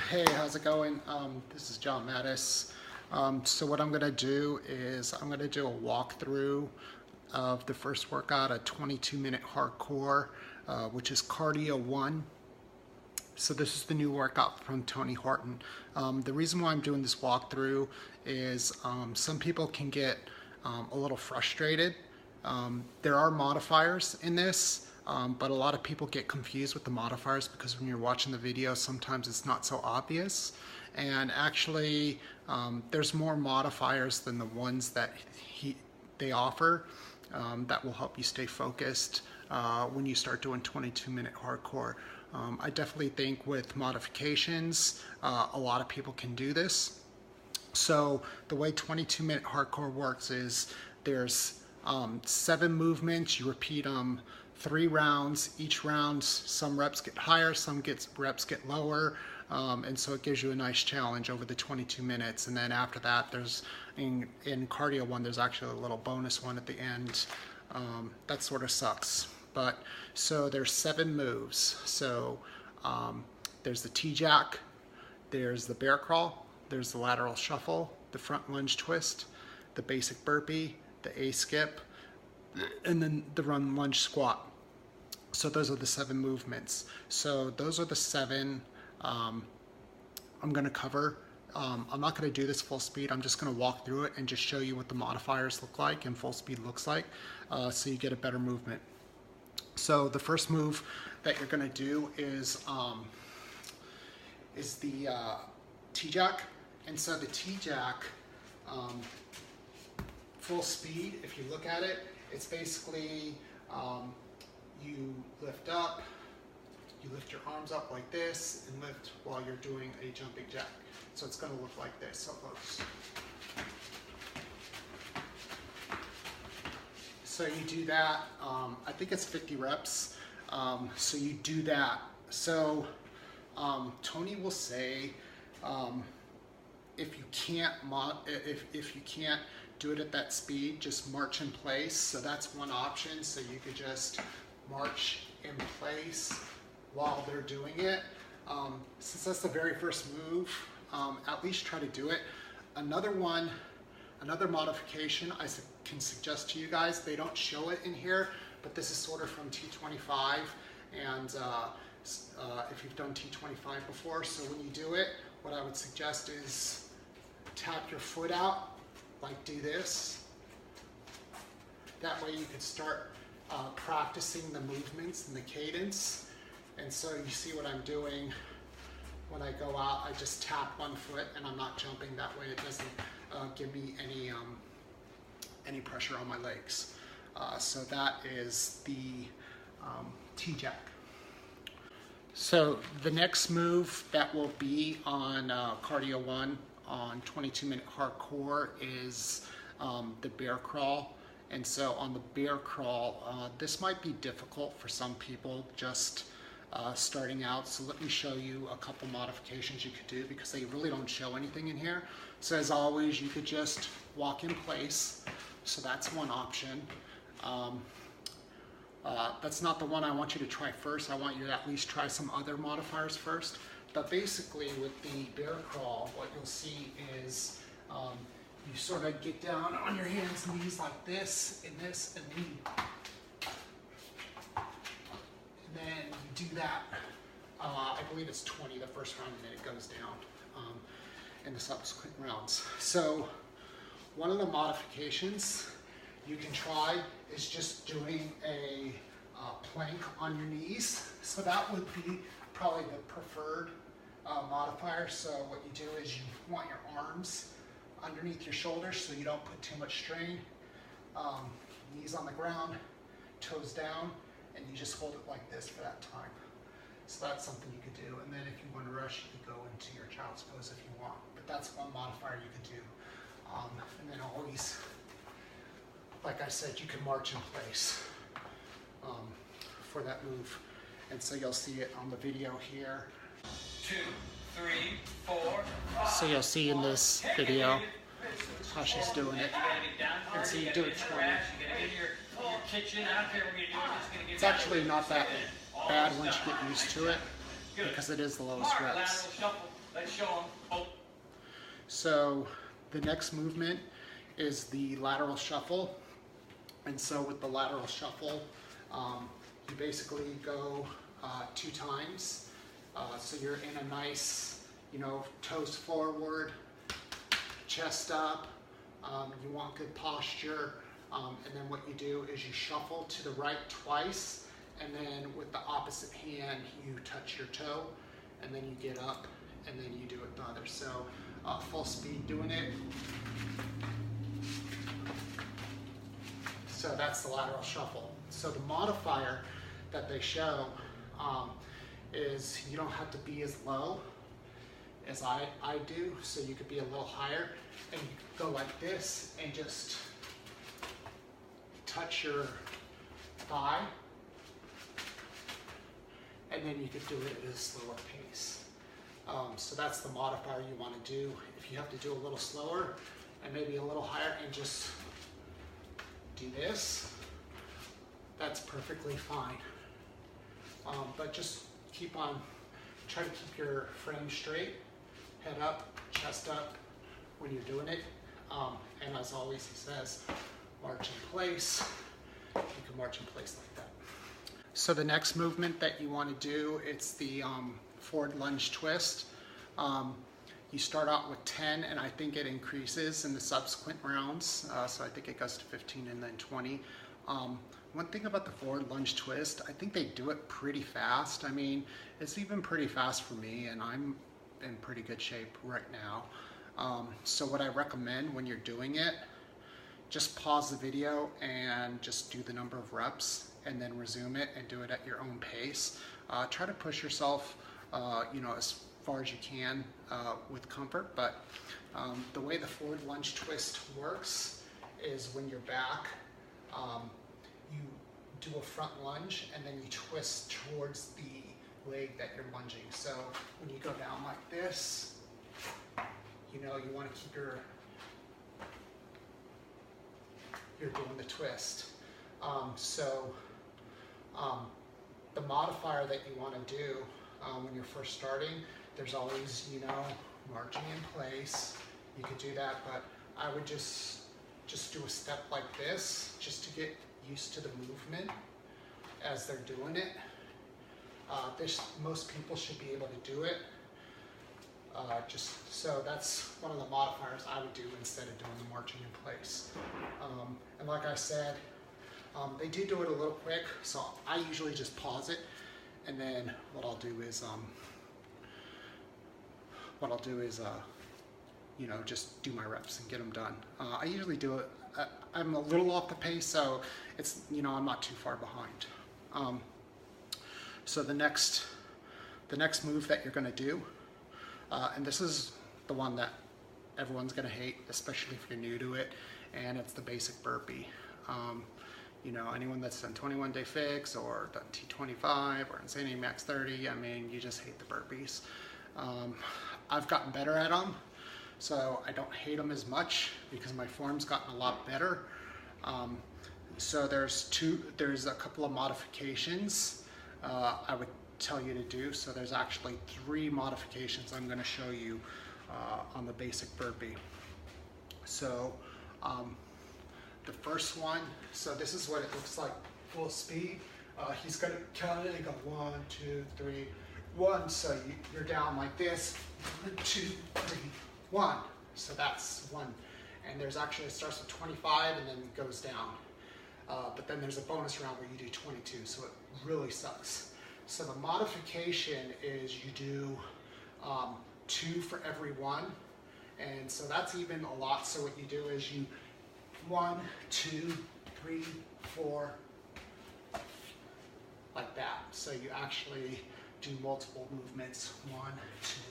Hey, how's it going? This is John Mattis. So what I'm going to do is I'm going to do a walkthrough of the first workout at 22-minute hardcore, which is Cardio1. So this is the new workout from Tony Horton. The reason why I'm doing this walkthrough is some people can get a little frustrated. There are modifiers in this. But a lot of people get confused with the modifiers because when you're watching the video, sometimes it's not so obvious. And actually, there's more modifiers than the ones that they offer that will help you stay focused when you start doing 22-minute hardcore. I definitely think with modifications, a lot of people can do this. So the way 22-minute hardcore works is there's 7 movements. You repeat them 3 rounds. Each round, some reps get higher, some reps get lower, and so it gives you a nice challenge over the 22 minutes. And then after that, there's in Cardio 1, there's actually a little bonus one at the end. That sort of sucks. But so there's 7 moves. So there's the T-jack, there's the bear crawl, there's the lateral shuffle, the front lunge twist, the basic burpee, the A-skip, and then the run lunge squat. So those are the 7 movements. So those are the 7 I'm going to cover. I'm not going to do this full speed. I'm just going to walk through it and just show you what the modifiers look like and full speed looks like, so you get a better movement. So the first move that you're going to do is the T-jack. And so the T-jack, full speed, if you look at it, it's basically you lift up, you lift your arms up like this, and lift while you're doing a jumping jack. So it's going to look like this. So close. So you do that. I think it's 50 reps. So you do that. So Tony will say, if you can't do it at that speed, just march in place. So that's one option. So you could just march in place while they're doing it. Since that's the very first move, at least try to do it. Another modification I can suggest to you guys, they don't show it in here, but this is sort of from T25, and if you've done T25 before, so when you do it, what I would suggest is tap your foot out, like do this. That way you could start practicing the movements and the cadence. And so you see what I'm doing when I go out, I just tap one foot and I'm not jumping. That way it doesn't give me any pressure on my legs. So that is the T-jack. So the next move that will be on Cardio 1 on 22-minute hardcore is the bear crawl. And so on the bear crawl, this might be difficult for some people just starting out. So let me show you a couple modifications you could do because they really don't show anything in here. So as always, you could just walk in place. So that's one option. That's not the one I want you to try first. I want you to at least try some other modifiers first. But basically with the bear crawl, what you'll see is you sort of get down on your hands and knees like this, and then you do that. I believe it's 20 the first round, and then it goes down in the subsequent rounds. So one of the modifications you can try is just doing a plank on your knees. So that would be probably the preferred modifier. So what you do is you want your arms underneath your shoulders so you don't put too much strain. Knees on the ground, toes down, and you just hold it like this for that time. So that's something you could do. And then if you want to rush, you could go into your child's pose if you want. But that's one modifier you could do. And then always, like I said, you can march in place for that move. And so you'll see it on the video here. 2, 3, 4. So you'll see in this video how she's doing it. And so you do it 20. It's actually not that bad once you get used to it. Good. because it is the lowest Mark, reps. lateral shuffle. Let's show them. Oh. So the next movement is the lateral shuffle. And so with the lateral shuffle, you basically go 2 times. So you're in a nice, toes forward, chest up. You want good posture. And then what you do is you shuffle to the right twice. And then with the opposite hand, you touch your toe. And then you get up. And then you do it the other. So full speed doing it. So that's the lateral shuffle. So the modifier that they show is you don't have to be as low as I do. So you could be a little higher and you go like this and just touch your thigh. And then you could do it at a slower pace. So that's the modifier you want to do. If you have to do a little slower and maybe a little higher and just do this, that's perfectly fine. But just try to keep your frame straight, head up, chest up when you're doing it. And as always, he says, march in place. You can march in place like that. So the next movement that you want to do, it's the forward lunge twist. You start out with 10 and I think it increases in the subsequent rounds. So I think it goes to 15 and then 20. One thing about the forward lunge twist, I think they do it pretty fast. I mean, it's even pretty fast for me and I'm in pretty good shape right now. So what I recommend when you're doing it, just pause the video and just do the number of reps and then resume it and do it at your own pace. Try to push yourself, as far as you can with comfort, but the way the forward lunge twist works is when you're back, you do a front lunge and then you twist towards the leg that you're lunging. So when you go down like this, you want to keep you're doing the twist. The modifier that you want to do when you're first starting, there's always, marching in place. You could do that, but I would just do a step like this, just to get used to the movement as they're doing it. Most people should be able to do it. So that's one of the modifiers I would do instead of doing the marching in place. And like I said, they do it a little quick, so I usually just pause it, and then what I'll do is just do my reps and get them done. I usually do it. I'm a little off the pace, so it's I'm not too far behind. So the next move that you're going to do, and this is the one that everyone's going to hate, especially if you're new to it, and it's the basic burpee. Anyone that's done 21 Day Fix or done T25 or Insanity Max 30, I mean, you just hate the burpees. I've gotten better at them, so I don't hate them as much because my form's gotten a lot better. So there's a couple of modifications I would tell you to do. So there's actually 3 modifications I'm going to show you on the basic burpee. So the first one, so this is what it looks like full speed. He's going to count it and go 1, 2, 3, 1. So you're down like this, 1, 2, 3, 1. So that's 1. And there's actually, it starts with 25 and then goes down. But then there's a bonus round where you do 22, so it really sucks. So the modification is you do 2 for every 1. And so that's even a lot. So what you do is you 1, 2, 3, 4, like that. So you actually do multiple movements, 1, 2,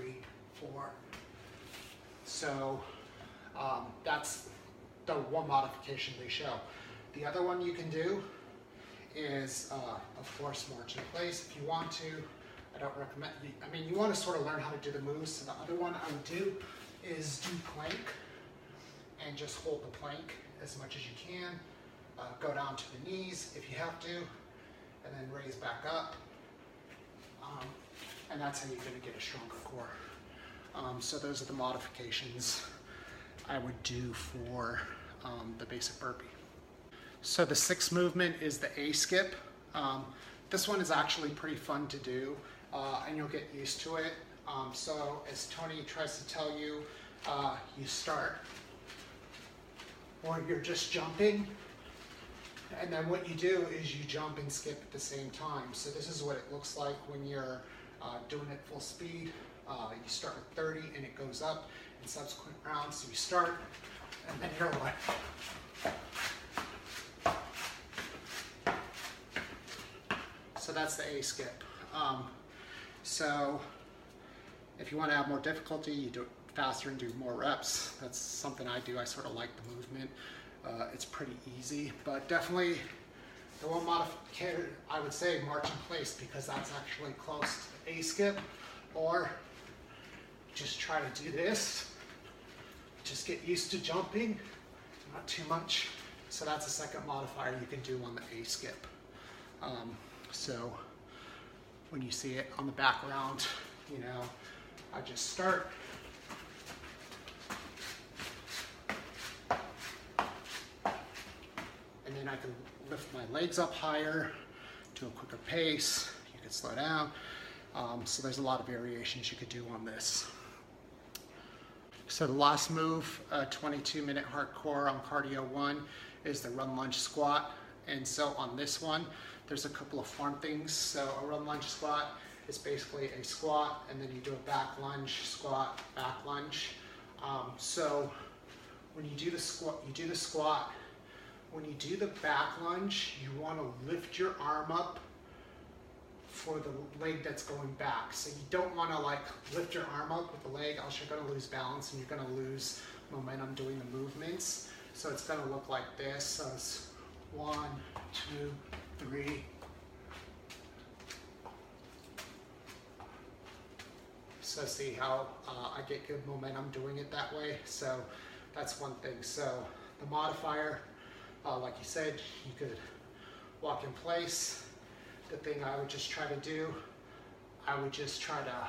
3, 4. So that's the one modification they show. The other one you can do is, of course, march in place if you want to. I don't recommend, you want to sort of learn how to do the moves. So the other one I would do is do plank and just hold the plank as much as you can. Go down to the knees if you have to, and then raise back up. and that's how you're going to get a stronger core. So those are the modifications I would do for the basic burpee. So the sixth movement is the A skip. This one is actually pretty fun to do, and you'll get used to it. So as Tony tries to tell you, you start, or you're just jumping, and then what you do is you jump and skip at the same time. So this is what it looks like when you're doing it full speed. You start with 30 and it goes up in subsequent rounds. So you start and then you're like, so that's the A skip. So if you want to have more difficulty, you do it faster and do more reps. That's something I do. I sort of like the movement. It's pretty easy, but definitely the one modification I would say march in place, because that's actually close to the A skip. Or just try to do this. Just get used to jumping, not too much. So that's a second modifier you can do on the A skip. So when you see it on the background, you know, I just start. And then I can lift my legs up higher to a quicker pace. You can slow down. So there's a lot of variations you could do on this. So the last move, 22-minute hardcore on Cardio1, is the run lunge squat. And so on this one, there's a couple of form things. So a run lunge squat is basically a squat, and then you do a back lunge, squat, back lunge. So when you do the squat, you do the squat. When you do the back lunge, you want to lift your arm up for the leg that's going back. So you don't want to like lift your arm up with the leg, else you're going to lose balance and you're going to lose momentum doing the movements. So it's going to look like this. So it's 1, 2, 3. So see how I get good momentum doing it that way. So that's one thing. So the modifier, like you said, you could walk in place. The thing I would just try to do, I would just try to,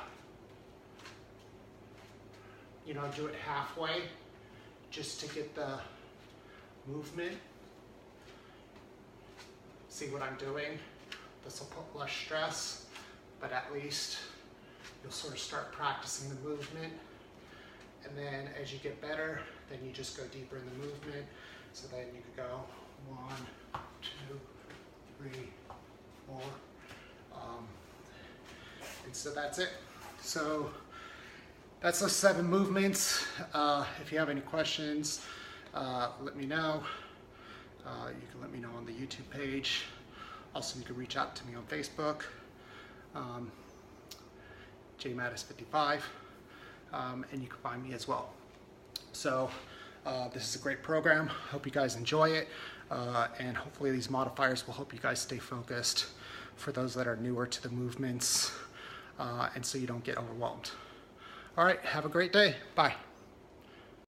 you know, do it halfway just to get the movement. See what I'm doing? This will put less stress, but at least you'll sort of start practicing the movement. And then as you get better, then you just go deeper in the movement. So then you could go 1, 2, 3, 4. And so that's it. So that's those 7 movements. If you have any questions, let me know. You can let me know on the YouTube page. Also, you can reach out to me on Facebook, jmattis55, and you can find me as well. So this is a great program. Hope you guys enjoy it, and hopefully these modifiers will help you guys stay focused for those that are newer to the movements, and so you don't get overwhelmed. All right, have a great day. Bye.